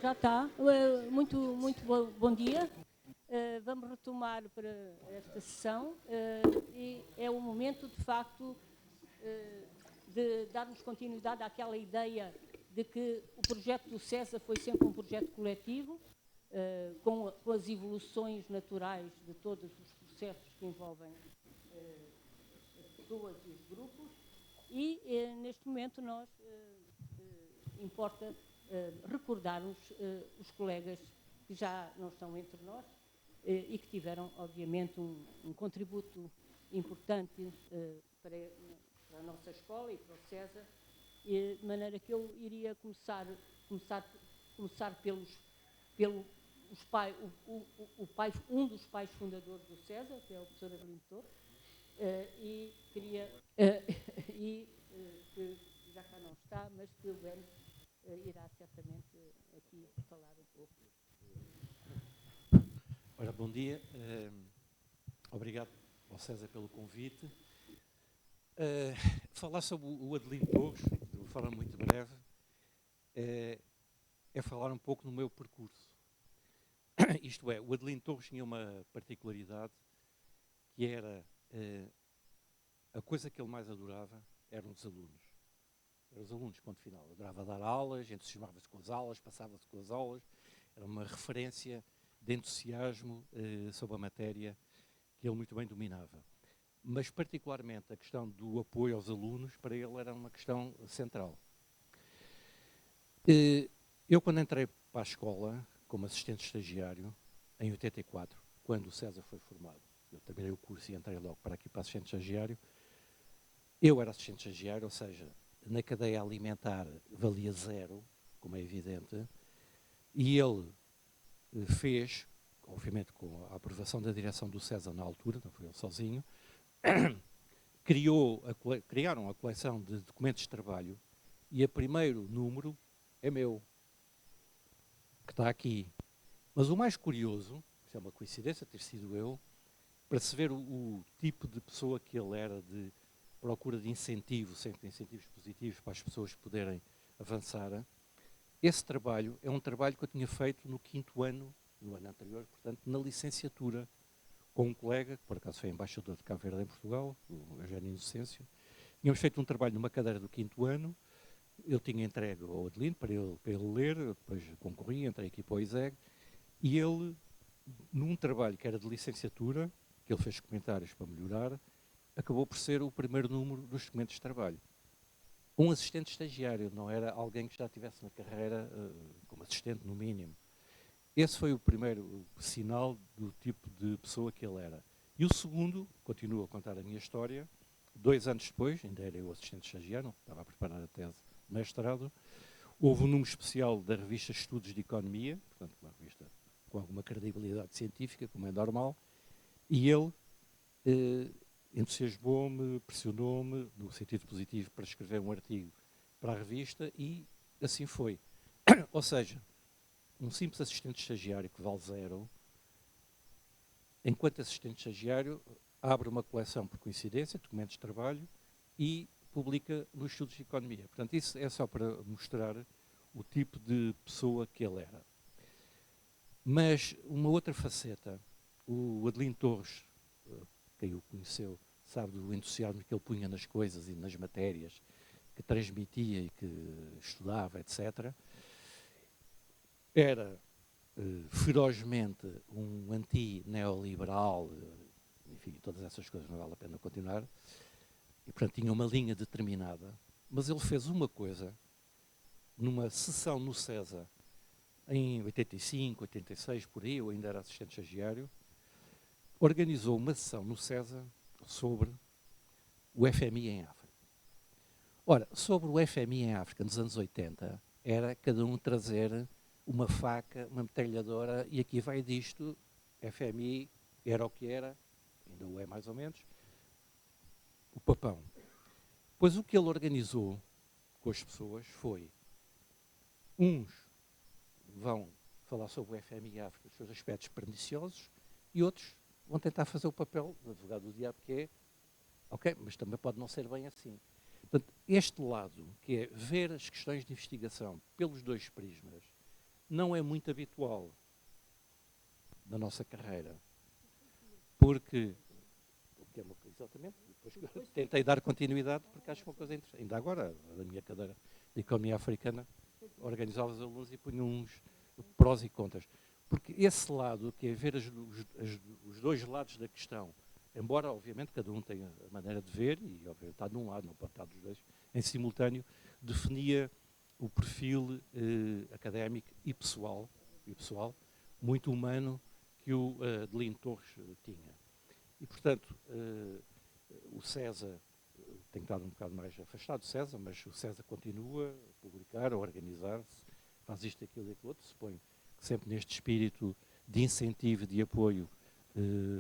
Já está. Muito bom dia. Vamos retomar para esta sessão e é o momento, de facto, de darmos continuidade àquela ideia de que o projeto do CESA foi sempre um projeto coletivo, com as evoluções naturais de todos os processos que envolvem as pessoas e os grupos, e neste momento nós importa recordarmos os colegas que já não estão entre nós e que tiveram, obviamente, um contributo importante para a nossa escola e para o CESA, de maneira que eu iria começar um dos pais fundadores do CESA, que é o professor Adelino Torres, e queria, que já cá não está, mas que o Ben irá certamente aqui falar um pouco. Ora, bom dia. Obrigado ao César pelo convite. Falar sobre o Adelino Torres, de uma forma muito breve, é falar um pouco no meu percurso. Isto é, o Adelino Torres tinha uma particularidade que era a coisa que ele mais adorava eram os alunos. Eram os alunos, ponto final. Adorava dar aulas, entusiasmava-se com as aulas, passava-se com as aulas. Era uma referência de entusiasmo sobre a matéria que ele muito bem dominava. Mas, particularmente, a questão do apoio aos alunos, para ele era uma questão central. Eu, quando entrei para a escola, como assistente estagiário, em 84, quando o César foi formado, eu terminei o curso e entrei logo para aqui para assistente estagiário, eu era assistente estagiário, ou seja, na cadeia alimentar valia 0, como é evidente, e ele fez, obviamente com a aprovação da direção do César na altura, não foi ele sozinho, criaram a coleção de documentos de trabalho e o primeiro número é meu, que está aqui. Mas o mais curioso, isso é uma coincidência ter sido eu, para se ver o tipo de pessoa que ele era, de procura de incentivo, sempre incentivos positivos para as pessoas poderem avançar. Esse trabalho é um trabalho que eu tinha feito no 5º ano, no ano anterior, portanto, na licenciatura, com um colega, que por acaso foi embaixador de Cabo Verde em Portugal, o Eugénio Inocêncio. Tínhamos feito um trabalho numa cadeira do 5º ano, eu tinha entregue ao Adelino para ele ler, eu depois concorri, entrei aqui para o ISEG, e ele, num trabalho que era de licenciatura, que ele fez comentários para melhorar, acabou por ser o primeiro número dos documentos de trabalho. Um assistente estagiário, não era alguém que já estivesse na carreira como assistente, no mínimo. Esse foi o primeiro sinal do tipo de pessoa que ele era. E o segundo, continuo a contar a minha história, 2 anos depois, ainda era eu assistente estagiário, estava a preparar a tese de mestrado, houve um número especial da revista Estudos de Economia, portanto uma revista com alguma credibilidade científica, como é normal, e ele entusiasmou-me, pressionou-me, no sentido positivo, para escrever um artigo para a revista, e assim foi. Ou seja, um simples assistente estagiário que vale 0, enquanto assistente estagiário, abre uma coleção por coincidência, documentos de trabalho, e publica nos Estudos de Economia. Portanto, isso é só para mostrar o tipo de pessoa que ele era. Mas uma outra faceta, o Adelino Torres, quem o conheceu, sabe do entusiasmo que ele punha nas coisas e nas matérias, que transmitia e que estudava, etc., era ferozmente um anti-neoliberal, enfim, todas essas coisas não vale a pena continuar, e portanto tinha uma linha determinada, mas ele fez uma coisa, numa sessão no CESA, em 85, 86, por aí, eu ainda era assistente estagiário, organizou uma sessão no CESA sobre o FMI em África. Ora, sobre o FMI em África nos anos 80, era cada um trazer uma faca, uma metralhadora, e aqui vai disto, FMI era o que era, ainda o é mais ou menos, o papão. Pois o que ele organizou com as pessoas foi, uns vão falar sobre o FMI em África, os seus aspectos perniciosos, e outros vão tentar fazer o papel do advogado do diabo, que é, ok, mas também pode não ser bem assim. Portanto, este lado, que é ver as questões de investigação pelos dois prismas, não é muito habitual na nossa carreira, porque é uma, exatamente, depois tentei dar continuidade porque acho uma coisa interessante. Ainda agora, na minha cadeira de Economia Africana, organizava os alunos e punha uns prós e contras. Porque esse lado, que é ver os dois lados da questão, embora, obviamente, cada um tenha a maneira de ver, e obviamente está de um lado, não pode estar dos dois, em simultâneo, definia o perfil académico e pessoal, muito humano, que o Adelino Torres tinha. E, portanto, o César, tem estado um bocado mais afastado do César, mas o César continua a publicar, a organizar-se, faz isto, aquilo e aquilo outro, suponho que sempre neste espírito de incentivo e de apoio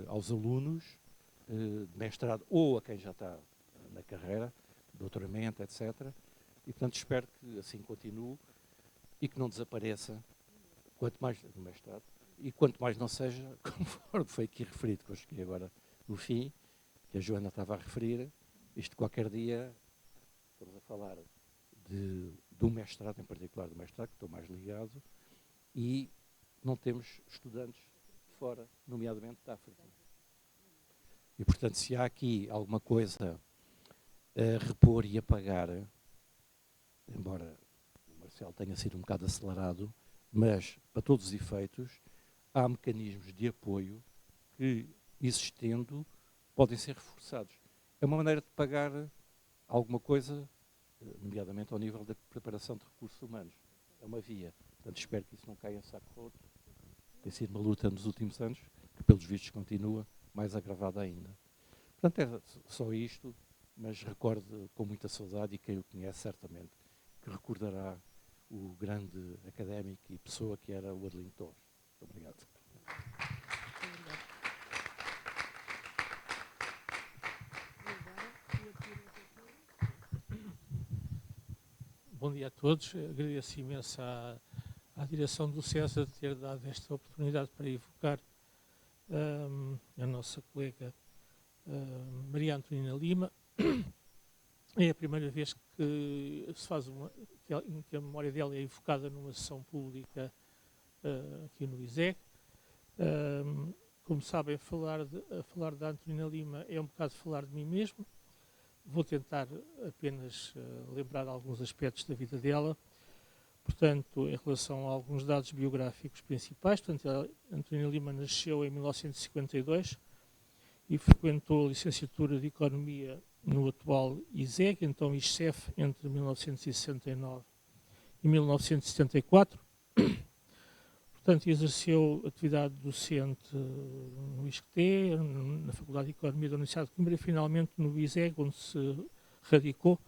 aos alunos de mestrado ou a quem já está na carreira, doutoramento, etc. E, portanto, espero que assim continue e que não desapareça, quanto mais no mestrado, e quanto mais não seja, conforme foi aqui referido, que eu cheguei agora no fim, que a Joana estava a referir, isto qualquer dia, estamos a falar do mestrado, em particular do mestrado, que estou mais ligado, e não temos estudantes de fora, nomeadamente da África. E, portanto, se há aqui alguma coisa a repor e a pagar, embora o Marcelo tenha sido um bocado acelerado, mas, para todos os efeitos, há mecanismos de apoio que, existendo, podem ser reforçados. É uma maneira de pagar alguma coisa, nomeadamente ao nível da preparação de recursos humanos. É uma via. Portanto, espero que isso não caia em saco roto. Tem sido uma luta nos últimos anos, que pelos vistos continua, mais agravada ainda. Portanto, é só isto, mas recordo com muita saudade, e quem o conhece certamente, que recordará o grande académico e pessoa que era o Adelino Torres. Muito obrigado. Bom dia a todos. Agradeço imenso à direção do César de ter dado esta oportunidade para evocar a nossa colega Maria Antonina Lima. É a primeira vez que se faz que a memória dela é evocada numa sessão pública aqui no ISEG. Como sabem, falar da Antonina Lima é um bocado falar de mim mesmo. Vou tentar apenas lembrar alguns aspectos da vida dela. Portanto, em relação a alguns dados biográficos principais, portanto, a Antonina Lima nasceu em 1952 e frequentou a licenciatura de Economia no atual ISEG, então ISCEF, entre 1969 e 1974. Portanto, exerceu atividade docente no ISCTE, na Faculdade de Economia da Universidade de Coimbra e finalmente no ISEG, onde se radicou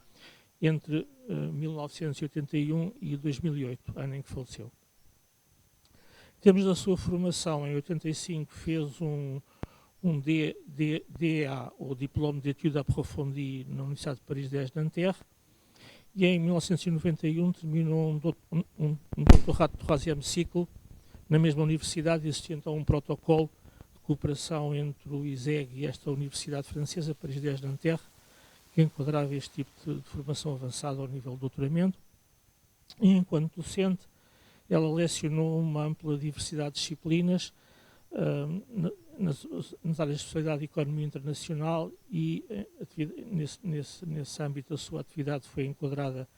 entre 1981 e 2008, ano em que faleceu. Em termos da sua formação, em 85 fez um DEA, ou Diplôme d'études approfondies, na Universidade de Paris 10 de Nanterre, e em 1991 terminou um doutorado de 3º ciclo na mesma universidade. Existia então um protocolo de cooperação entre o ISEG e esta Universidade Francesa, Paris 10 de Nanterre, que enquadrava este tipo de formação avançada ao nível de doutoramento. E enquanto docente, ela lecionou uma ampla diversidade de disciplinas nas áreas de especialidade de Economia Internacional e nesse âmbito a sua atividade foi enquadrada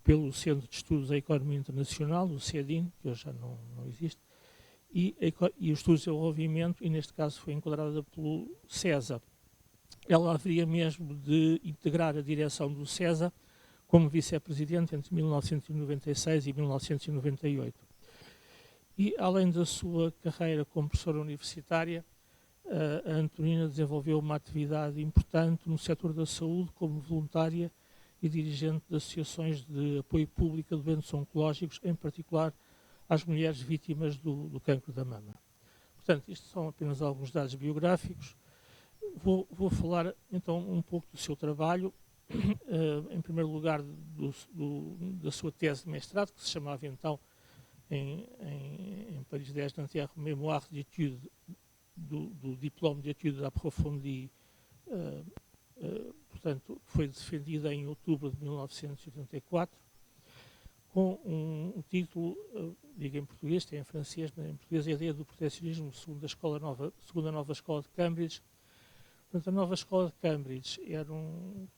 pelo Centro de Estudos da Economia Internacional, o CEDIN, que hoje já não existe, e os Estudos de Desenvolvimento, e neste caso foi enquadrada pelo CESA. Ela haveria mesmo de integrar a direção do CESA como vice-presidente entre 1996 e 1998. E, além da sua carreira como professora universitária, a Antonina desenvolveu uma atividade importante no setor da saúde como voluntária e dirigente de associações de apoio público a doentes oncológicos, em particular às mulheres vítimas do cancro da mama. Portanto, isto são apenas alguns dados biográficos. Vou falar então um pouco do seu trabalho, em primeiro lugar da sua tese de mestrado, que se chamava então, em Paris 10 de Nanterre, Mémoire d'études do Diplôme d'études approfondies, portanto, foi defendida em outubro de 1984, com um título, digo em português, tem em francês, mas em português, a ideia do proteccionismo segundo a nova escola de Cambridge. Portanto, a nova escola de Cambridge era um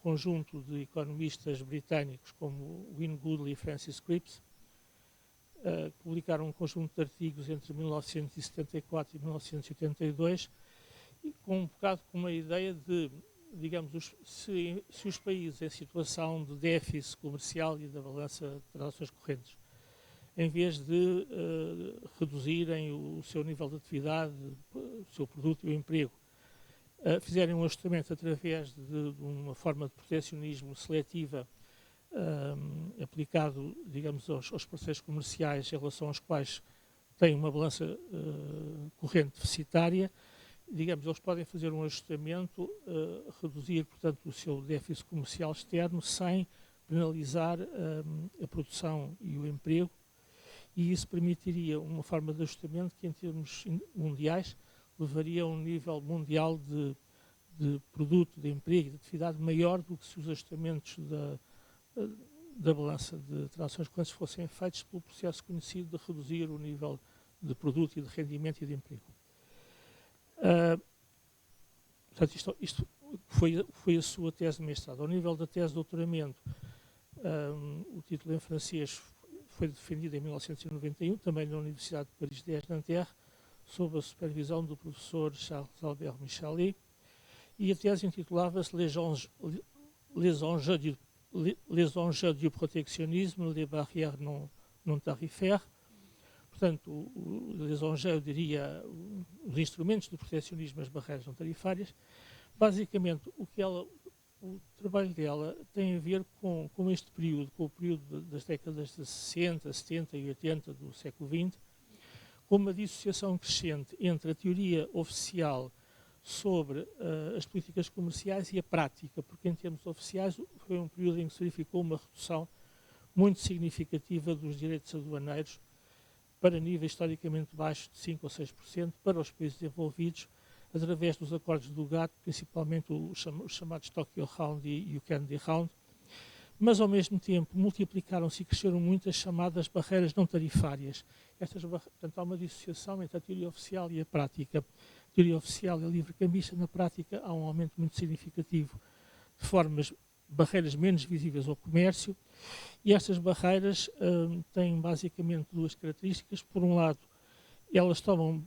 conjunto de economistas britânicos como Wynne Goodley e Francis Cripps, que publicaram um conjunto de artigos entre 1974 e 1982, e com um bocado com uma ideia de, digamos, se os países em situação de déficit comercial e da balança de transações correntes, em vez de reduzirem o seu nível de atividade, o seu produto e o emprego, fizerem um ajustamento através de uma forma de protecionismo seletiva aplicado, digamos, aos parceiros comerciais em relação aos quais têm uma balança corrente deficitária, digamos, eles podem fazer um ajustamento, reduzir, portanto, o seu déficit comercial externo sem penalizar a produção e o emprego, e isso permitiria uma forma de ajustamento que, em termos mundiais, levaria a um nível mundial de produto, de emprego e de atividade maior do que se os ajustamentos da balança de transações correntes fossem feitos pelo processo conhecido de reduzir o nível de produto e de rendimento e de emprego. Portanto, isto foi a sua tese de mestrado. Ao nível da tese de doutoramento, o título em francês foi defendido em 1991, também na Universidade de Paris 10, Nanterre, sob a supervisão do professor Charles Albert Michalet, e a tese intitulava-se Les enjeux du protectionnisme, les barrières non tarifaires. Portanto, les enjeux, eu diria, os instrumentos do proteccionismo, as barreiras não tarifárias. Basicamente, o trabalho dela tem a ver com este período, com o período das décadas de 60, 70 e 80 do século XX, com uma dissociação crescente entre a teoria oficial sobre as políticas comerciais e a prática, porque em termos oficiais foi um período em que se verificou uma redução muito significativa dos direitos aduaneiros para níveis historicamente baixos de 5 ou 6% para os países desenvolvidos, através dos acordos do GATT, principalmente os chamados Tokyo Round e o Kennedy Round, mas ao mesmo tempo multiplicaram-se e cresceram muito as chamadas barreiras não tarifárias. Portanto, há uma dissociação entre a teoria oficial e a prática. A teoria oficial é livre-cambista, na prática há um aumento muito significativo de barreiras menos visíveis ao comércio, e estas barreiras têm basicamente duas características. Por um lado, elas tomam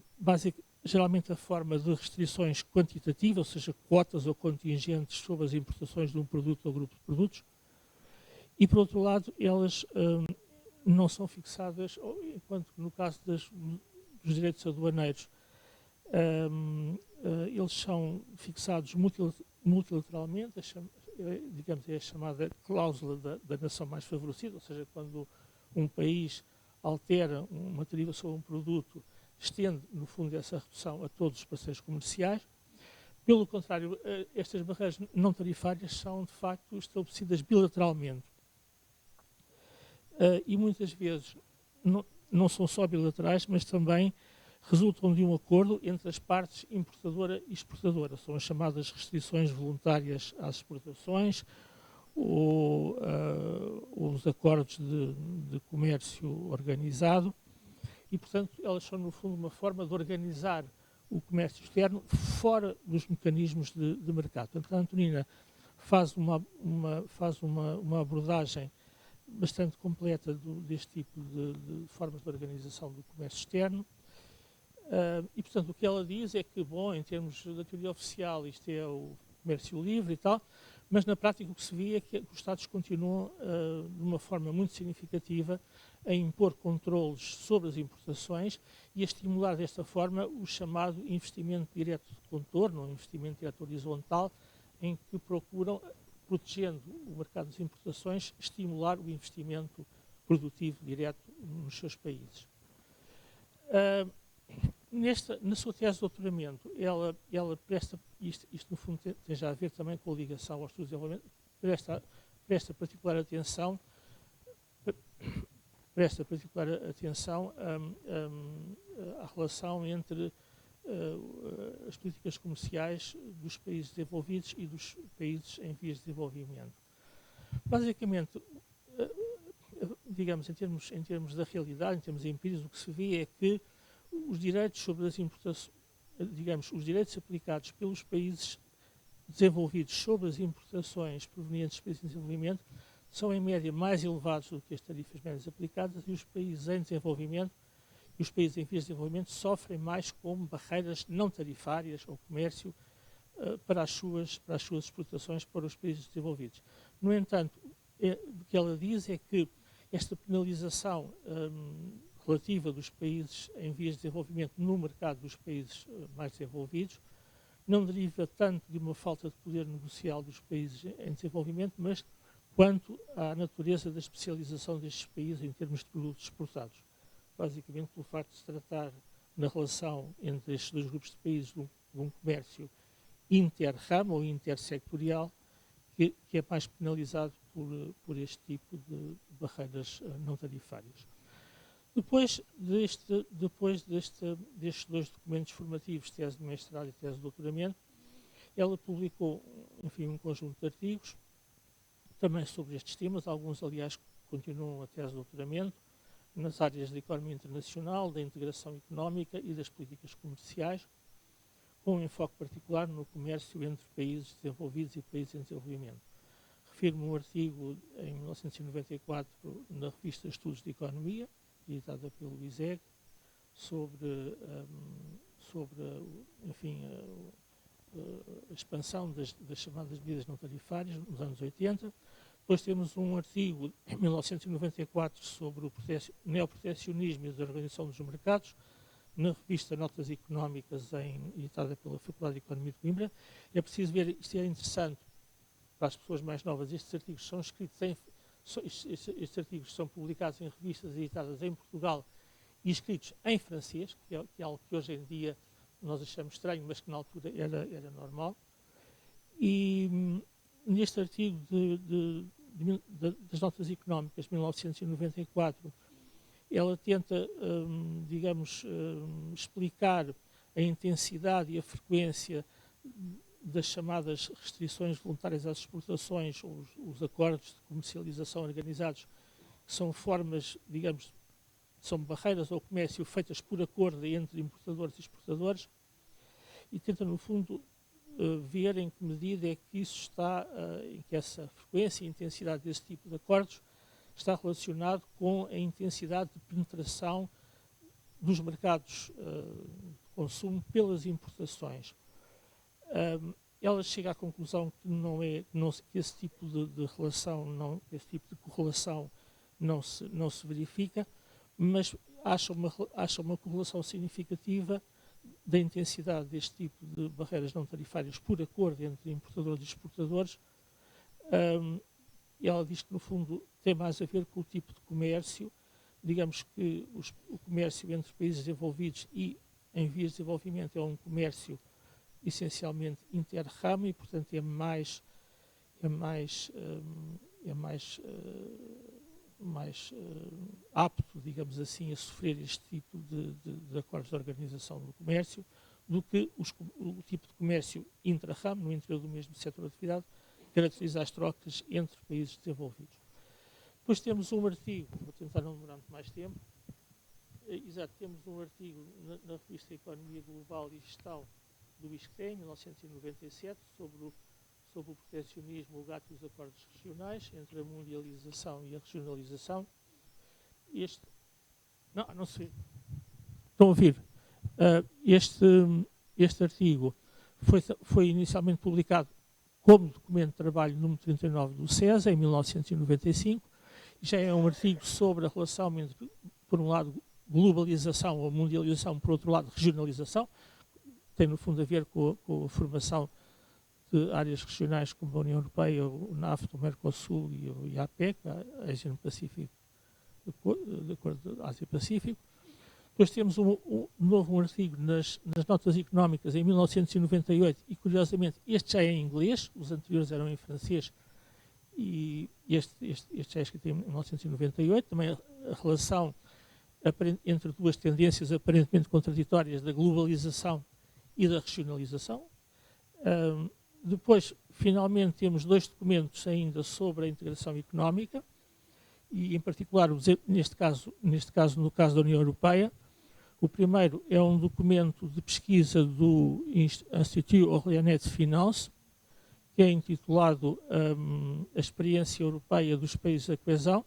geralmente a forma de restrições quantitativas, ou seja, quotas ou contingentes sobre as importações de um produto ou grupo de produtos, e por outro lado, elas não são fixadas, enquanto no caso dos direitos aduaneiros, eles são fixados multilateralmente, digamos, é a chamada cláusula da nação mais favorecida, ou seja, quando um país altera uma tarifa sobre um produto, estende, no fundo, essa redução a todos os parceiros comerciais. Pelo contrário, estas barreiras não tarifárias são, de facto, estabelecidas bilateralmente. E muitas vezes não são só bilaterais, mas também resultam de um acordo entre as partes importadora e exportadora. São as chamadas restrições voluntárias às exportações ou os acordos de comércio organizado, e, portanto, elas são, no fundo, uma forma de organizar o comércio externo fora dos mecanismos de mercado. Portanto, a Antonina faz uma abordagem bastante completa deste tipo de formas de organização do comércio externo. E, portanto, o que ela diz é que, bom, em termos da teoria oficial, isto é o comércio livre e tal, mas na prática o que se vê é que os Estados continuam, de uma forma muito significativa, a impor controles sobre as importações e a estimular desta forma o chamado investimento direto de contorno, ou investimento direto horizontal, em que procuram, protegendo o mercado das importações, estimular o investimento produtivo direto nos seus países. Na sua tese de doutoramento, ela presta, isto no fundo tem já a ver também com a ligação aos estudos de desenvolvimento, presta particular atenção à relação entre as políticas comerciais dos países desenvolvidos e dos países em vias de desenvolvimento. Basicamente, digamos, em termos da realidade, em termos empíricos, o que se vê é que os direitos sobre as importações, digamos, os direitos aplicados pelos países desenvolvidos sobre as importações provenientes dos países em desenvolvimento são, em média, mais elevados do que as tarifas médias aplicadas, e os países em desenvolvimento e os países em vias de desenvolvimento sofrem mais com barreiras não tarifárias ou comércio para as suas exportações para os países desenvolvidos. No entanto, o que ela diz é que esta penalização relativa dos países em vias de desenvolvimento no mercado dos países mais desenvolvidos não deriva tanto de uma falta de poder negocial dos países em desenvolvimento, mas quanto à natureza da especialização destes países em termos de produtos exportados. Basicamente pelo facto de se tratar na relação entre estes dois grupos de países de um comércio inter-ramo ou intersectorial que é mais penalizado por este tipo de barreiras não tarifárias. Depois destes dois documentos formativos, tese de mestrado e tese de doutoramento, ela publicou, enfim, um conjunto de artigos também sobre estes temas, alguns, aliás, continuam a tese de doutoramento, nas áreas da economia internacional, da integração económica e das políticas comerciais, com um enfoque particular no comércio entre países desenvolvidos e países em desenvolvimento. Refiro-me um artigo em 1994 na revista Estudos de Economia, editada pelo ISEG, sobre enfim, a expansão das chamadas medidas não tarifárias nos anos 80. Depois temos um artigo em 1994 sobre o neoprotecionismo e a desorganização dos mercados, na revista Notas Económicas, editada pela Faculdade de Economia de Coimbra. É preciso ver, isto é interessante para as pessoas mais novas, estes artigos são escritos estes artigos são publicados em revistas editadas em Portugal e escritos em francês, que é algo que hoje em dia nós achamos estranho, mas que na altura era normal. E neste artigo das Notas Económicas de 1994, ela tenta, digamos, explicar a intensidade e a frequência das chamadas restrições voluntárias às exportações, ou os acordos de comercialização organizados, que são formas, digamos, são barreiras ao comércio feitas por acordo entre importadores e exportadores, e tenta, no fundo, ver em que medida é que isso está, em que essa frequência e intensidade desse tipo de acordos está relacionado com a intensidade de penetração dos mercados de consumo pelas importações. Ela chega à conclusão que esse tipo de relação, esse tipo de correlação não se verifica, mas acha uma correlação significativa da intensidade deste tipo de barreiras não tarifárias por acordo entre importadores e exportadores. Ela diz que, no fundo, tem mais a ver com o tipo de comércio. Digamos que o comércio entre países desenvolvidos e em vias de desenvolvimento é um comércio essencialmente inter-ramo e, portanto, é mais apto, digamos assim, a sofrer este tipo de acordos de organização do comércio do que o tipo de comércio intra-ramo, no interior do mesmo setor de atividade, caracteriza as trocas entre países desenvolvidos. Depois temos um artigo, vou tentar não demorar muito mais tempo, temos um artigo na revista Economia Global e Gestão do ISCTE, em 1997, sobre o protecionismo, o GATT e os acordos regionais, entre a mundialização e a regionalização. Não sei. Estão a ouvir? Este artigo foi inicialmente publicado como documento de trabalho número 39 do CESA, em 1995, e já é um artigo sobre a relação entre, por um lado, globalização ou mundialização, por outro lado, regionalização. Tem, no fundo, a ver com a formação de áreas regionais como a União Europeia, o NAFTA, o Mercosul e a APEC, a Ásia-Pacífico, de acordo Ásia-Pacífico. Depois temos um novo artigo nas Notas Económicas em 1998 e, curiosamente, este já é em inglês, os anteriores eram em francês e este já é escrito em 1998. Também a relação entre duas tendências aparentemente contraditórias da globalização e da regionalização. Depois, finalmente, temos dois documentos ainda sobre a integração económica, e em particular, neste caso, no caso da União Europeia. O primeiro é um documento de pesquisa do Institut Orléanais de Finance, que é intitulado A Experiência Europeia dos Países da Coesão.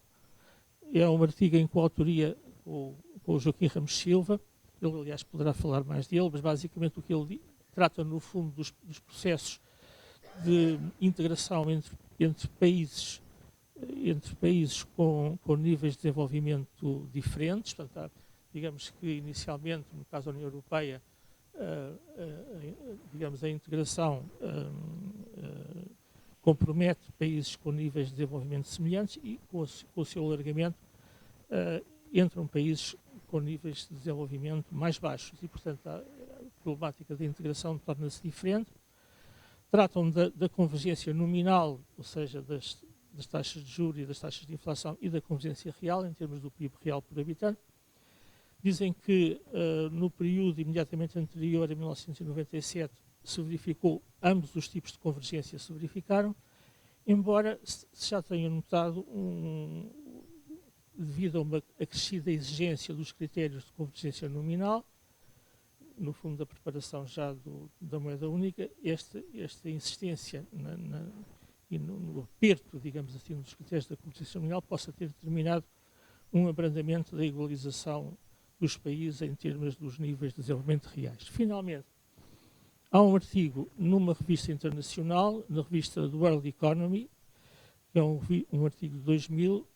É um artigo em coautoria com o Joaquim Ramos Silva. Ele, aliás, poderá falar mais dele, mas basicamente o que ele trata, no fundo, dos processos de integração entre países com níveis de desenvolvimento diferentes. Portanto, digamos que inicialmente, no caso da União Europeia, digamos, a integração compromete países com níveis de desenvolvimento semelhantes e com o seu alargamento entram países com níveis de desenvolvimento mais baixos e, portanto, a problemática da integração torna-se diferente. Tratam da convergência nominal, ou seja, das taxas de juros e das taxas de inflação, e da convergência real, em termos do PIB real por habitante. Dizem que no período imediatamente anterior a 1997 se verificou, ambos os tipos de convergência se verificaram, embora se já tenha notado, devido a uma acrescida exigência dos critérios de convergência nominal, no fundo da preparação já da moeda única, esta insistência e no aperto, digamos assim, dos critérios da convergência nominal possa ter determinado um abrandamento da igualização dos países em termos dos níveis de desenvolvimento reais. Finalmente, há um artigo numa revista internacional, na revista do World Economy, que é um artigo de 2000,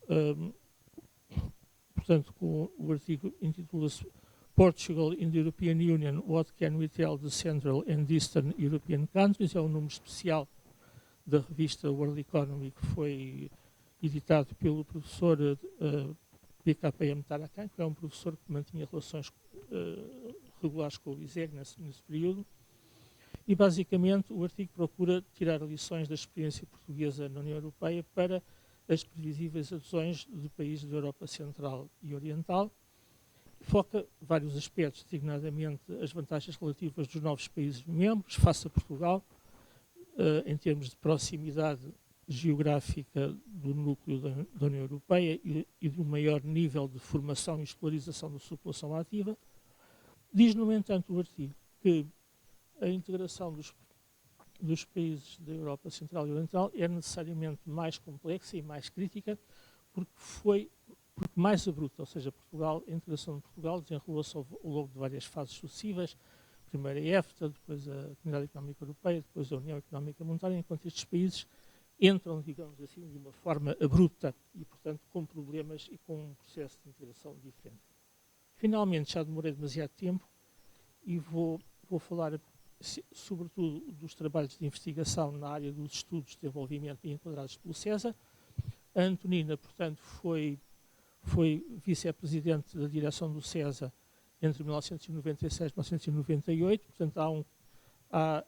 portanto, o artigo intitula-se Portugal in the European Union, What Can We Tell the Central and Eastern European Countries? É um número especial da revista World Economy, que foi editado pelo professor PKPM Tarakan, que é um professor que mantinha relações regulares com o ISEG nesse período. E, basicamente, o artigo procura tirar lições da experiência portuguesa na União Europeia para as previsíveis adesões de países da Europa Central e Oriental. Foca vários aspectos, designadamente as vantagens relativas dos novos países membros, face a Portugal, em termos de proximidade geográfica do núcleo da União Europeia e de um maior nível de formação e escolarização da sua população ativa. Diz, no entanto, o artigo que a integração dos países da Europa Central e Oriental é necessariamente mais complexa e mais crítica porque mais abrupta, ou seja, a integração de Portugal desenrolou-se ao longo de várias fases sucessivas, primeiro a EFTA, depois a Comunidade Económica Europeia, depois a União Económica Monetária, enquanto estes países entram, digamos assim, de uma forma abrupta e, portanto, com problemas e com um processo de integração diferente. Finalmente, já demorei demasiado tempo e vou falar sobretudo dos trabalhos de investigação na área dos estudos de desenvolvimento enquadrados pelo CESA. A Antonina, portanto, foi vice-presidente da direção do CESA entre 1996 e 1998, portanto há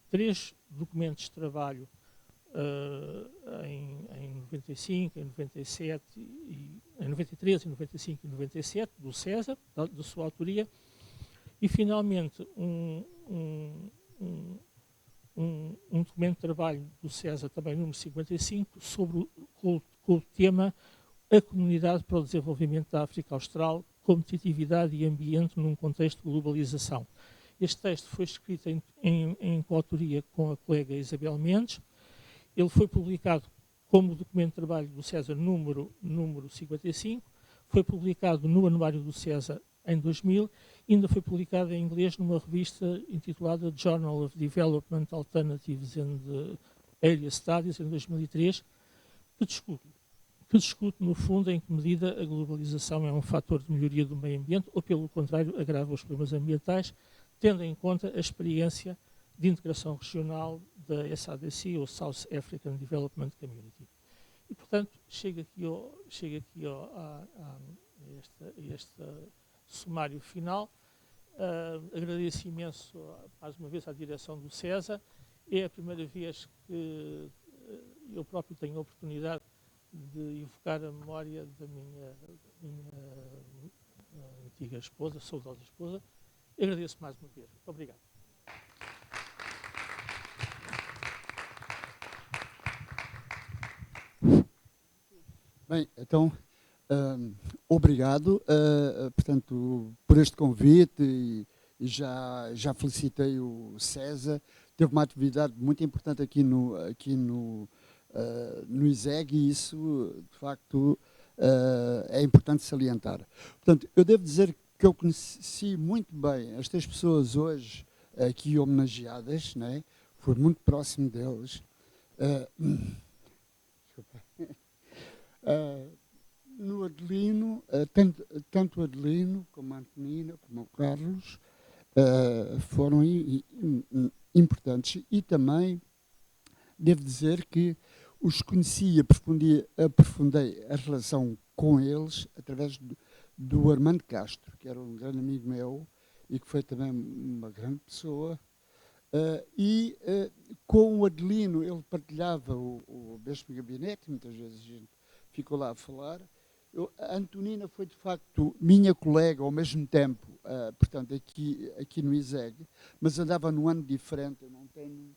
3 documentos de trabalho em 95, em 97, em 93, em 95 e 97, do CESA, da sua autoria, e finalmente um documento de trabalho do CESA, também número 55, com o tema A Comunidade para o Desenvolvimento da África Austral, Competitividade e Ambiente num Contexto de Globalização. Este texto foi escrito em coautoria com a colega Isabel Mendes. Ele foi publicado como documento de trabalho do CESA número 55, foi publicado no Anuário do CESA em 2000, e ainda foi publicado em inglês numa revista intitulada Journal of Development Alternatives and Area Studies, em 2003, que discute, no fundo, em que medida a globalização é um fator de melhoria do meio ambiente ou, pelo contrário, agrava os problemas ambientais, tendo em conta a experiência de integração regional da SADC, ou South African Development Community. E, portanto, chego aqui a este sumário final. Agradeço imenso, mais uma vez, à direção do CESA. É a primeira vez que eu próprio tenho a oportunidade de evocar a memória da minha antiga esposa, saudosa esposa. Agradeço mais uma vez. Muito obrigado. Bem, então, obrigado, portanto, por este convite e já felicitei o César. Teve uma atividade muito importante aqui no ISEG e isso, de facto, é importante salientar. Portanto, eu devo dizer que eu conheci muito bem estas pessoas hoje aqui homenageadas, né? Fui muito próximo deles. Desculpa. No Adelino, tanto o Adelino como a Antonina, como o Carlos, foram importantes. E também devo dizer que os conheci e aprofundei a relação com eles através do Armando Castro, que era um grande amigo meu e que foi também uma grande pessoa. Com o Adelino, ele partilhava o mesmo gabinete, muitas vezes a gente ficou lá a falar. A Antonina foi, de facto, minha colega ao mesmo tempo, portanto, aqui no ISEG, mas andava num ano diferente. Eu não tenho...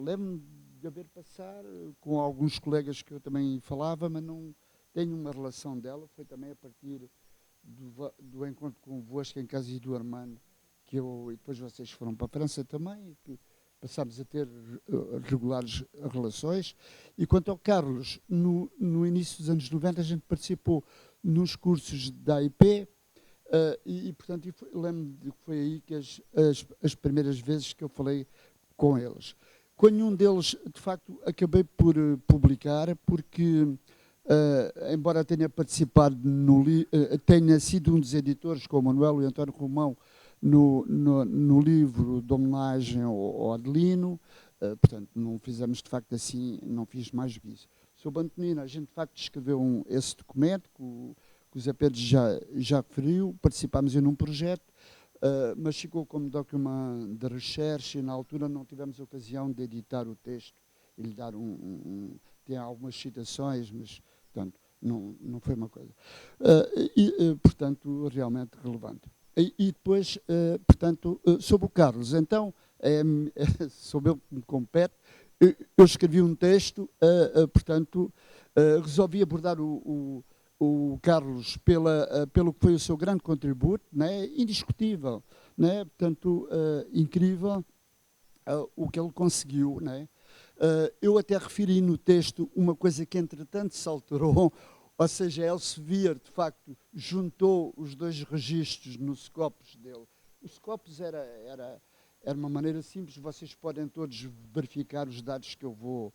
Lembro-me de haver passar com alguns colegas que eu também falava, mas não tenho uma relação dela. Foi também a partir do encontro convosco em casa do Armando, que eu, e depois vocês foram para a França também, que passámos a ter regulares relações. E quanto ao Carlos, no início dos anos 90 a gente participou nos cursos da AIP portanto, lembro-me que foi aí que as primeiras vezes que eu falei com eles. Com nenhum deles, de facto, acabei por publicar, porque, embora tenha participado, tenha sido um dos editores, com o Manuel e António Romão, no livro de homenagem ao Adelino, portanto, não fizemos de facto assim, não fiz mais do que isso. Sobre a Antonina, a gente de facto escreveu esse documento, que o Zé Pedro já referiu, participámos em um projeto, mas ficou como documento de recherche e na altura não tivemos ocasião de editar o texto e lhe dar tem algumas citações, mas, portanto, não foi uma coisa. Portanto, realmente relevante. E depois, portanto, sobre o Carlos, então, sobre ele que me compete, eu escrevi um texto, portanto, resolvi abordar o Carlos pelo que foi o seu grande contributo, né, indiscutível, né, portanto, incrível o que ele conseguiu, né. Eu até referi no texto uma coisa que entretanto se alterou, ou seja, Elsevier, de facto, juntou os dois registros no Scopus dele. O Scopus era uma maneira simples, vocês podem todos verificar os dados que eu vou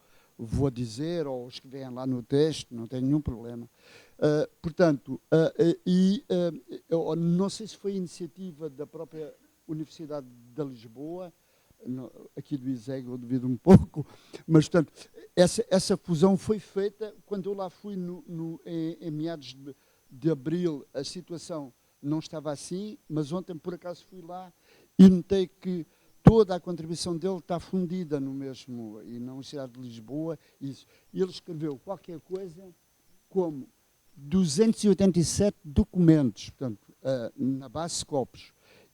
dizer, ou os que vêm lá no texto, não tem nenhum problema. Portanto, eu não sei se foi iniciativa da própria Universidade de Lisboa, aqui do ISEG eu duvido um pouco, mas, portanto, essa fusão foi feita quando eu lá fui em meados de abril. A situação não estava assim, mas ontem, por acaso, fui lá e notei que toda a contribuição dele está fundida no mesmo, e na Universidade de Lisboa. Isso. E ele escreveu qualquer coisa como 287 documentos, portanto, na base Scopus,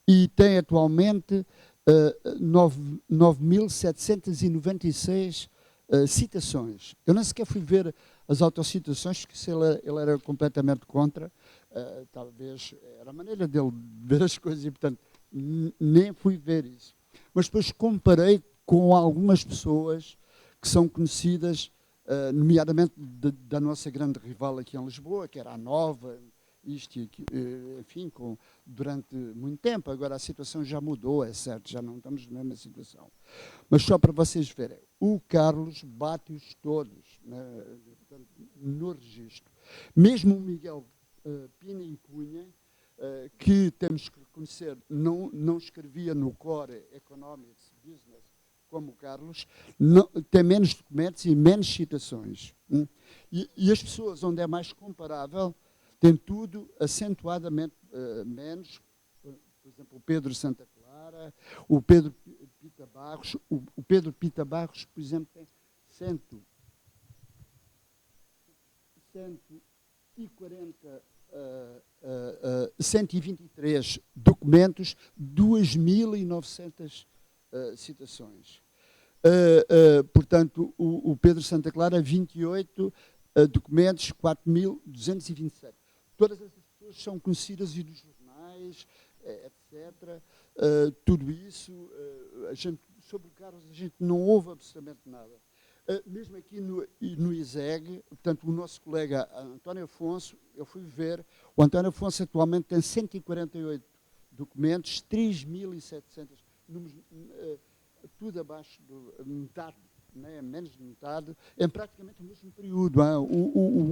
e tem atualmente 9.796 citações. Eu nem sequer fui ver as autocitações, porque ele era completamente contra, talvez era a maneira dele ver as coisas, e portanto nem fui ver isso. Mas depois comparei com algumas pessoas que são conhecidas, nomeadamente da nossa grande rival aqui em Lisboa, que era a Nova, isto e aqui, enfim, durante muito tempo. Agora a situação já mudou, é certo, já não estamos na mesma situação. Mas só para vocês verem, o Carlos bate-os todos, né, no registro. Mesmo o Miguel Pina e Cunha, que temos que reconhecer, não escrevia no Core Economics Business como o Carlos, tem menos documentos e menos citações. E as pessoas onde é mais comparável tem tudo acentuadamente menos. Por exemplo, o Pedro Santa Clara, o Pedro Pita Barros. O Pedro Pita Barros, por exemplo, tem 123 documentos, 2.900 citações. Portanto, o Pedro Santa Clara, 28, documentos 4.227. Todas essas pessoas são conhecidas e dos jornais, etc. Tudo isso, sobre o Carlos, a gente não ouve absolutamente nada. Mesmo aqui no ISEG, portanto, o nosso colega António Afonso, eu fui ver, o António Afonso atualmente tem 148 documentos, 3.700 números, tudo abaixo de metade, né, menos de metade, em praticamente o mesmo período.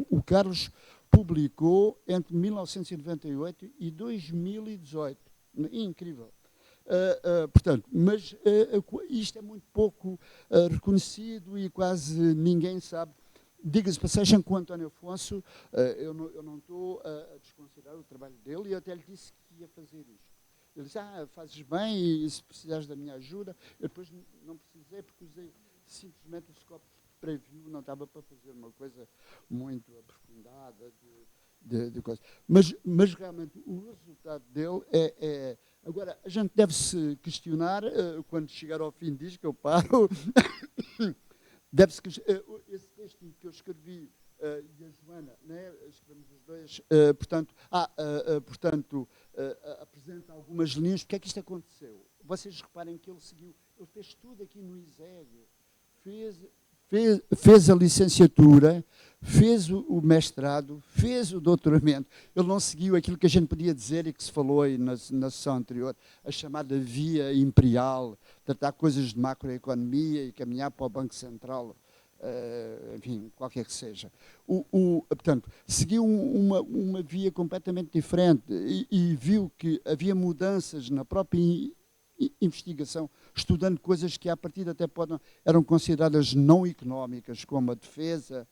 O Carlos publicou entre 1998 e 2018. Incrível. Portanto, mas isto é muito pouco reconhecido e quase ninguém sabe. Diga-se passagem com o António Afonso, eu não estou a desconsiderar o trabalho dele, e eu até lhe disse que ia fazer isto. Ele disse, fazes bem, e se precisares da minha ajuda. Eu depois não precisei, porque usei simplesmente o Scopus Preview, não estava para fazer uma coisa muito aprofundada de coisa. Mas realmente o resultado dele é. Agora, a gente deve-se questionar, quando chegar ao fim disto, que eu paro, deve-se esse texto que eu escrevi e a Joana, né, escrevemos os dois, portanto, apresenta algumas linhas. Porque é que isto aconteceu? Vocês reparem que ele fez tudo aqui no ISEG, fez a licenciatura, fez o mestrado, fez o doutoramento. Ele não seguiu aquilo que a gente podia dizer e que se falou aí na sessão anterior, a chamada via imperial, tratar coisas de macroeconomia e caminhar para o Banco Central, enfim, qualquer que seja. Portanto, seguiu uma via completamente diferente e viu que havia mudanças na própria investigação, estudando coisas que à partida até eram consideradas não económicas, como a defesa,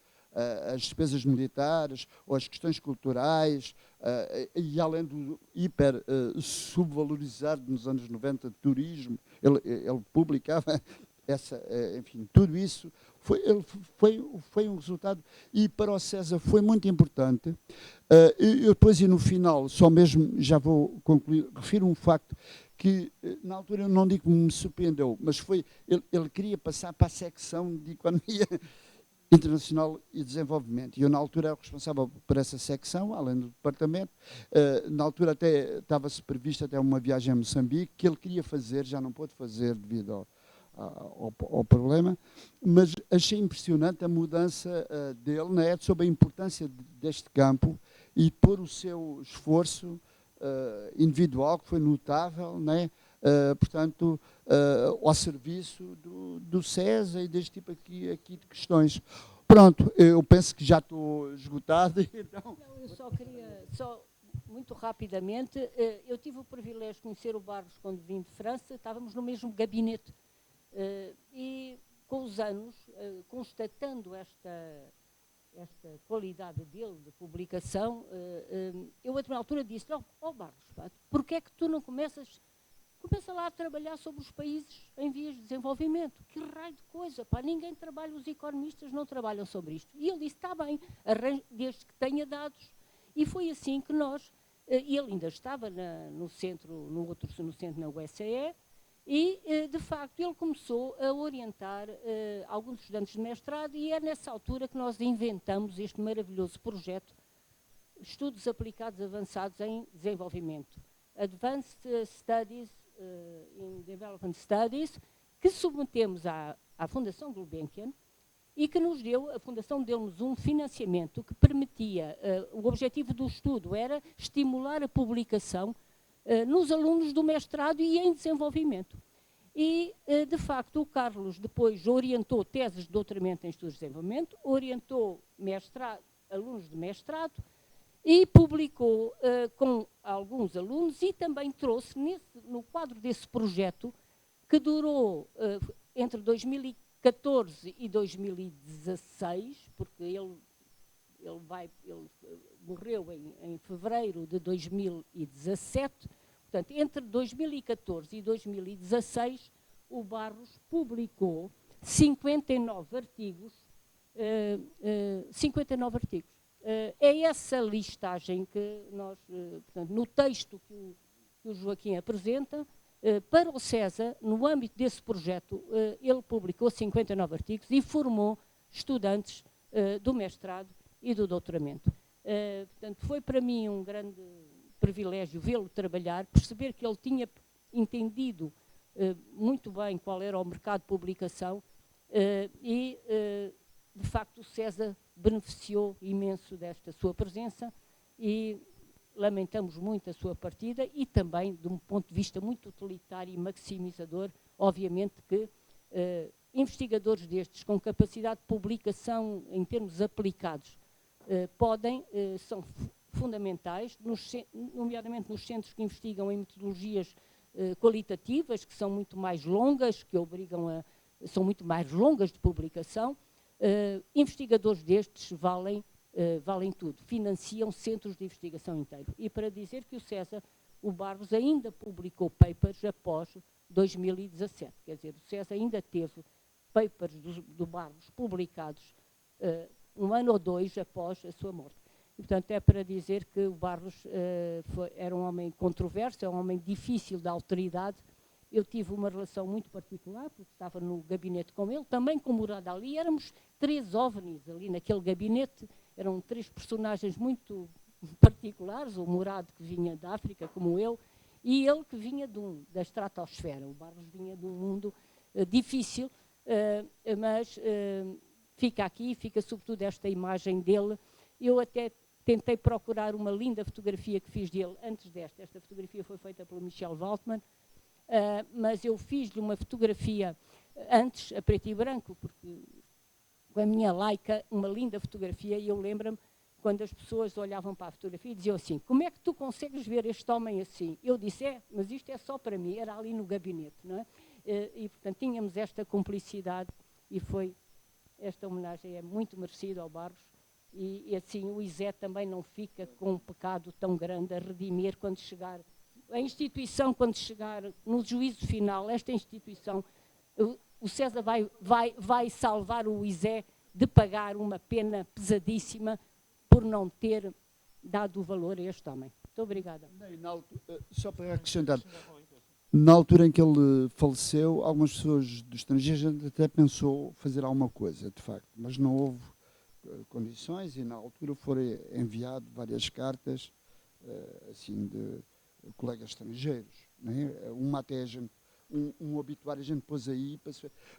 as despesas militares ou as questões culturais, e além do hiper subvalorizado nos anos 90 de turismo, ele publicava enfim, tudo isso foi um resultado, e para o César foi muito importante. Eu depois, e no final, só mesmo, já vou concluir, refiro um facto que, na altura, eu não digo que me surpreendeu, mas ele queria passar para a secção de Economia Internacional e Desenvolvimento. E eu, na altura, era responsável por essa secção, além do departamento. Na altura, até estava-se prevista até uma viagem a Moçambique, que ele queria fazer, já não pôde fazer devido ao problema, mas achei impressionante a mudança dele, né, sobre a importância deste campo e por o seu esforço individual, que foi notável, né, portanto, ao serviço do César e deste tipo aqui de questões. Pronto, eu penso que já estou esgotado. Então... Não, eu só queria, muito rapidamente, eu tive o privilégio de conhecer o Barros quando vim de França, estávamos no mesmo gabinete. E com os anos, constatando esta qualidade dele de publicação, eu a determinada altura disse, Barros, porquê é que tu não começa lá a trabalhar sobre os países em vias de desenvolvimento? Que raio de coisa, ninguém trabalha, os economistas não trabalham sobre isto. E ele disse, está bem, desde que tenha dados. E foi assim que nós, ele ainda estava no centro na USAE, e, de facto, ele começou a orientar alguns estudantes de mestrado, e é nessa altura que nós inventamos este maravilhoso projeto, Estudos Aplicados Avançados em Desenvolvimento, Advanced Studies in Development Studies, que submetemos à Fundação Gulbenkian, e que a Fundação deu-nos um financiamento que permitia, o objetivo do estudo era estimular a publicação nos alunos do mestrado e em desenvolvimento. E, de facto, o Carlos depois orientou teses de doutoramento em estudos de desenvolvimento, orientou alunos de mestrado e publicou com alguns alunos, e também trouxe, no quadro desse projeto, que durou entre 2014 e 2016, porque ele morreu em fevereiro de 2017, portanto, entre 2014 e 2016, o Barros publicou 59 artigos. É essa listagem que nós, portanto, no texto que o Joaquim apresenta, para o César, no âmbito desse projeto, ele publicou 59 artigos e formou estudantes do mestrado e do doutoramento. Portanto, foi para mim um grande privilégio vê-lo trabalhar, perceber que ele tinha entendido muito bem qual era o mercado de publicação e, de facto, o César beneficiou imenso desta sua presença e lamentamos muito a sua partida e também, de um ponto de vista muito utilitário e maximizador, obviamente que investigadores destes com capacidade de publicação em termos aplicados são fundamentais, nomeadamente nos centros que investigam em metodologias qualitativas, que são muito mais longas, são muito mais longas de publicação. Investigadores destes valem tudo, financiam centros de investigação inteiros. E para dizer que o Barros ainda publicou papers após 2017, quer dizer, o César ainda teve papers do Barros publicados um ano ou dois após a sua morte. E, portanto, é para dizer que o Barros era um homem controverso, é um homem difícil de autoridade. Eu tive uma relação muito particular, porque estava no gabinete com ele, também com Murad Ali. Éramos 3 ovnis ali naquele gabinete, eram 3 personagens muito particulares, o Murad, que vinha da África, como eu, e ele que vinha da estratosfera. O Barros vinha de um mundo difícil, mas fica sobretudo esta imagem dele. Eu até tentei procurar uma linda fotografia que fiz dele antes desta. Esta fotografia foi feita pelo Michel Waltman, mas eu fiz-lhe uma fotografia antes, a preto e branco, porque com a minha Leica, uma linda fotografia, e eu lembro-me quando as pessoas olhavam para a fotografia e diziam assim: como é que tu consegues ver este homem assim? Eu disse: mas isto é só para mim, era ali no gabinete, não é? E portanto tínhamos esta cumplicidade e esta homenagem é muito merecida ao Barros. E assim o ISE também não fica com um pecado tão grande a redimir quando chegar, a instituição quando chegar no juízo final, esta instituição, o César vai salvar o ISE de pagar uma pena pesadíssima por não ter dado o valor a este homem. Muito obrigada. Só para acrescentar, na altura em que ele faleceu, algumas pessoas do estrangeiro até pensou fazer alguma coisa, de facto, mas não houve condições e na altura foram enviadas várias cartas assim de colegas estrangeiros, né? Uma até um obituário a gente pôs aí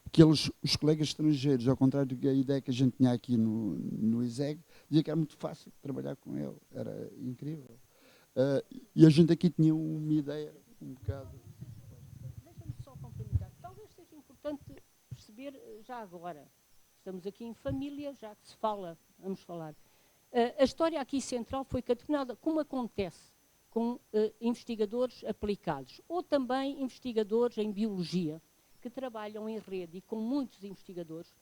porque os colegas estrangeiros, ao contrário da ideia que a gente tinha aqui no ISEG, dizia que era muito fácil trabalhar com ele, era incrível, e a gente aqui tinha uma ideia um bocado. Deixa-me só complementar, talvez seja importante perceber já agora. Estamos aqui em família, já que vamos falar. A história aqui central foi categorizada, como acontece com investigadores aplicados, ou também investigadores em biologia, que trabalham em rede e com muitos investigadores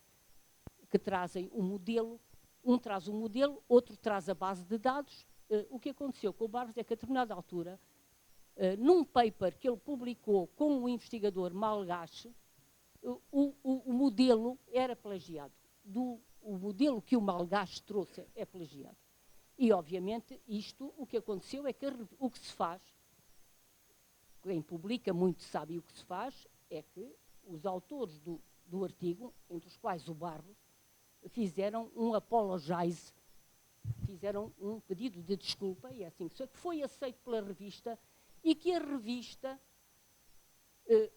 que trazem um modelo, um traz um modelo, outro traz a base de dados. O que aconteceu com o Barros é que a determinada altura, num paper que ele publicou com um investigador malgache, o modelo era plagiado. O modelo que o malgache trouxe é plagiado. E, obviamente, o que aconteceu é que o que se faz, quem publica muito sabe o que se faz, é que os autores do artigo, entre os quais o Barros, fizeram um apologize, fizeram um pedido de desculpa, e é assim que foi aceito pela revista, e que a revista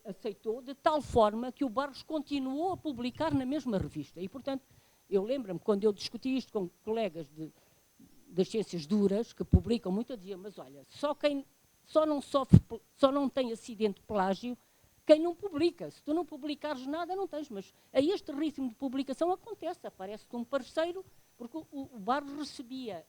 aceitou de tal forma que o Barros continuou a publicar na mesma revista. E, portanto, eu lembro-me, quando eu discuti isto com colegas das ciências duras, que publicam muito, eu dizia: mas olha, só não tem acidente de plágio quem não publica. Se tu não publicares nada, não tens. Mas a este ritmo de publicação acontece, aparece-te um parceiro, porque o Barros recebia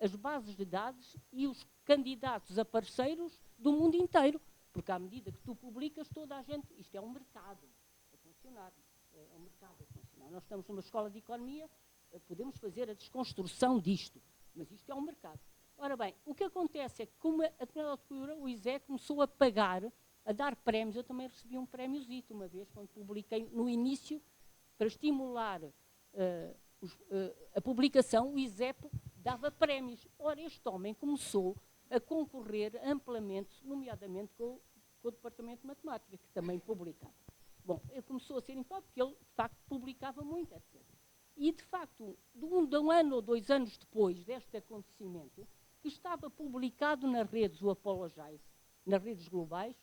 as bases de dados e os candidatos a parceiros do mundo inteiro. Porque à medida que tu publicas, toda a gente... Isto é um mercado a funcionar. É um mercado a funcionar. Nós estamos numa escola de economia, podemos fazer a desconstrução disto, mas isto é um mercado. Ora bem, o que acontece é que, como a determinada altura, o ISE começou a pagar, a dar prémios. Eu também recebi um prémiozito uma vez, quando publiquei no início, para estimular a publicação, o ISEP dava prémios. Ora, este homem começou a concorrer amplamente, nomeadamente com o Departamento de Matemática, que também publicava. Bom, ele começou a ser impactado porque ele, de facto, publicava muito, etc. E, de facto, de um um ano ou 2 anos depois deste acontecimento, que estava publicado nas redes, o Apologize, nas redes globais,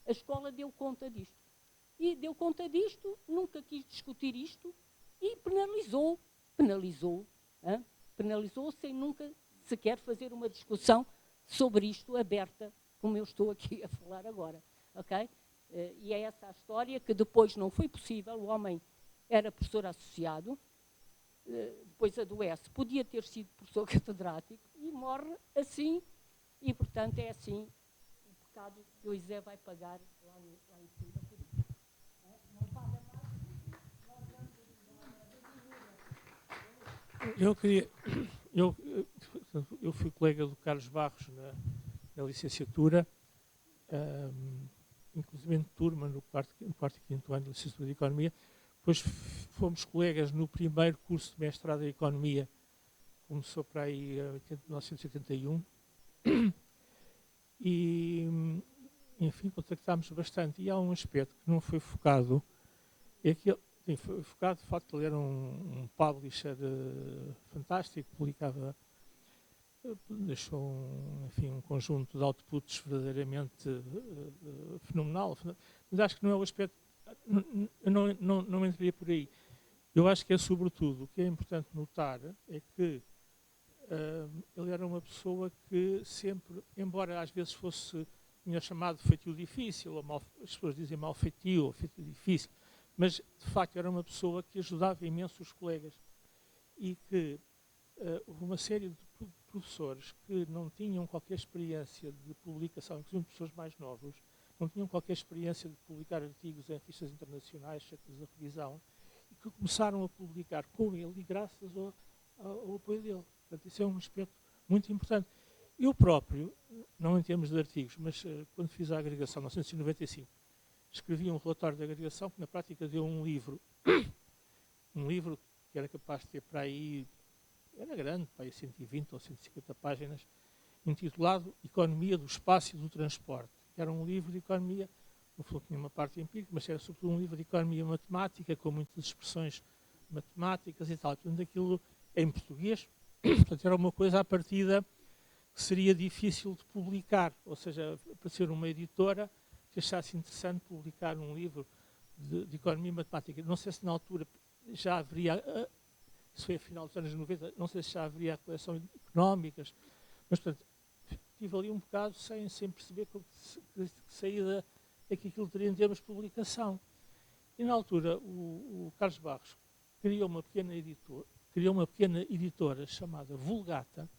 a escola deu conta disto. E deu conta disto, nunca quis discutir isto e penalizou sem nunca sequer fazer uma discussão sobre isto aberta, como eu estou aqui a falar agora. Okay? E é essa a história que depois não foi possível. O homem era professor associado, depois adoece, podia ter sido professor catedrático e morre assim, e portanto é assim o pecado que o José vai pagar lá em cima por isso. Não paga mais. Eu fui colega do Carlos Barros na licenciatura, inclusive em turma no quarto e quinto ano da licenciatura de Economia. Depois fomos colegas no primeiro curso de mestrado em Economia, começou para aí em 1981, e, enfim, contactámos bastante. E há um aspecto que não foi focado, é que foi focado, de facto, ele era um publisher fantástico, publicava, deixou um conjunto de outputs verdadeiramente fenomenal, mas acho que não é o aspecto, eu não entraria por aí. Eu acho que é sobretudo, o que é importante notar é que ele era uma pessoa que sempre, embora às vezes fosse chamado feitio difícil, ou as pessoas dizem mal feitio ou feitio difícil, mas de facto era uma pessoa que ajudava imenso os colegas e que houve uma série de professores que não tinham qualquer experiência de publicação, inclusive professores mais novos, não tinham qualquer experiência de publicar artigos em revistas internacionais feitas de revisão, e que começaram a publicar com ele e graças ao apoio dele. Portanto, isso é um aspecto muito importante. Eu próprio, não em termos de artigos, mas quando fiz a agregação, em 1995, escrevi um relatório de agregação que na prática deu um livro que era capaz de ter para aí, era grande, para aí 120 ou 150 páginas, intitulado Economia do Espaço e do Transporte, que era um livro de economia, não falou que tinha uma parte empírica, mas era sobretudo um livro de economia matemática, com muitas expressões matemáticas e tal. Portanto, aquilo em português, portanto, era uma coisa à partida que seria difícil de publicar, ou seja, para ser uma editora que achasse interessante publicar um livro de economia e matemática. Não sei se na altura já haveria, isso foi a final dos anos 90, não sei se já haveria a coleção económicas, mas, portanto, estive ali um bocado sem perceber que saída é que aquilo teria em termos de publicação. E na altura o Carlos Barros criou uma pequena editora chamada Vulgata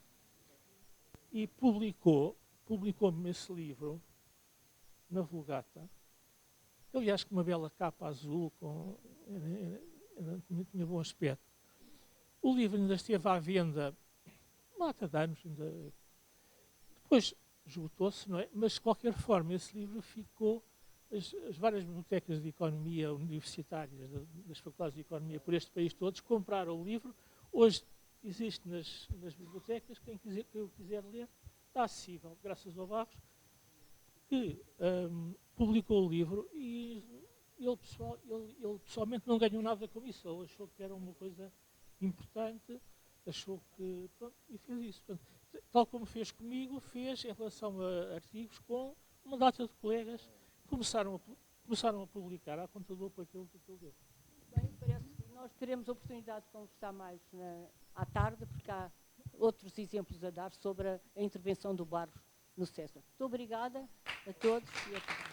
e publicou-me esse livro na Vulgata. Aliás, com uma bela capa azul, tinha bom aspecto. O livro ainda esteve à venda uma data de anos, depois esgotou-se, não é? Mas de qualquer forma esse livro ficou, as várias bibliotecas de economia universitárias, das faculdades de economia por este país todos, compraram o livro. Hoje existe nas bibliotecas, quem quiser ler, está acessível, graças ao Barros, que publicou o livro e ele pessoalmente não ganhou nada com isso. Ele achou que era uma coisa importante, achou que, pronto, e fez isso. Portanto, tal como fez comigo, fez em relação a artigos com uma data de colegas que começaram a publicar à conta do aquilo que ele deu. Bem, parece que nós teremos a oportunidade de conversar mais à tarde, porque há outros exemplos a dar sobre a intervenção do Barros no César. Muito obrigada a todos e a todas.